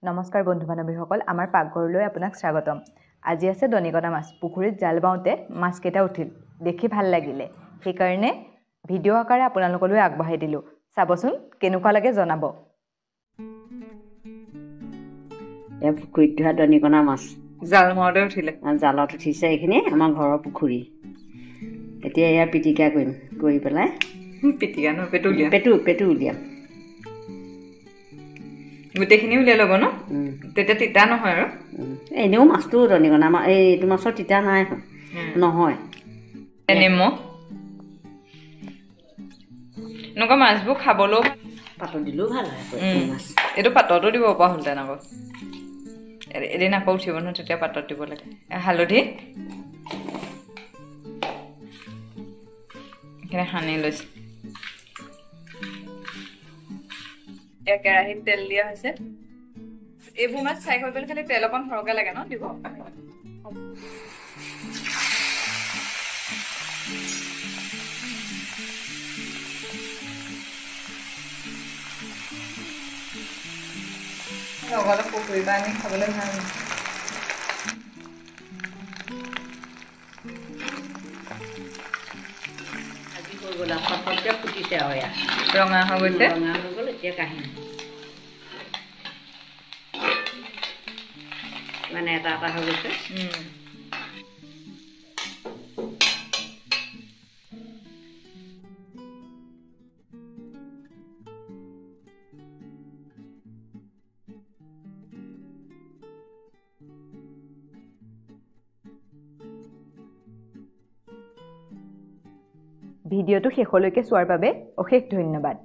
নমস্কাৰ বন্ধু বান্ধৱীসকল আমাৰ পাকঘৰলৈ আপোনাক স্বাগতম আজি আছে দনিকণা মাছ পুখুৰীত জাল বাওঁতে মাছ কেইটা উঠিল দেখি ভাল লাগিলে সেই কাৰণে ভিডিও আকাৰে আপোনালোকলৈ আগবঢ়াই দিলো চাবচোন কেনেকুৱা লাগে জনাব এ পুখুৰীত ধৰা দনিকণা মাছ জাল মাওঁতে উঠিলে জালত উঠিছে এইখিনি আমাৰ ঘৰৰ পুখুৰী এতিয়া এয়া পিটিকা কৰিম কৰি পেলাই পিটিকা ন পেটু উলিয়াম গোটেইখিনি উলিয়াই ল'ব ন তেতিয়া তিতা নহয় আৰু এনেও মাছটো দনিকণা এইটো মাছৰ তিতা নাই নহয় নিমখ এনেকুৱা মাছবোৰ খাবলৈও পাতত দিলেও ভাল হয় মাছ এইটো পাততো দিব পৰা হ'লহেঁতেন আকৌ এদিন আকৌ উঠিব নহয় তেতিয়া পাতত দিব লাগে হালধি এইখিনি সানি লৈছে কেৰাহীত তেল দিয়া হৈছে এইবোৰ মাছ ফ্ৰাই কৰিবলৈ খালি তেল অকণ সৰহকৈ লাগে ন দিব লগতে পুখুৰী পৰা আনি খাবলৈ ভাল আজি হৈ গ'ল ফটফটকৈ ফুটিছে আৰু এয়া ৰঙা হৈ গৈছে ৰঙা হৈ গ'ল এতিয়া কাহিনী মানে এটা হৈ গৈছে ভিডিঅ'টো শেষলৈকে চোৱাৰ বাবে অশেষ ধন্যবাদ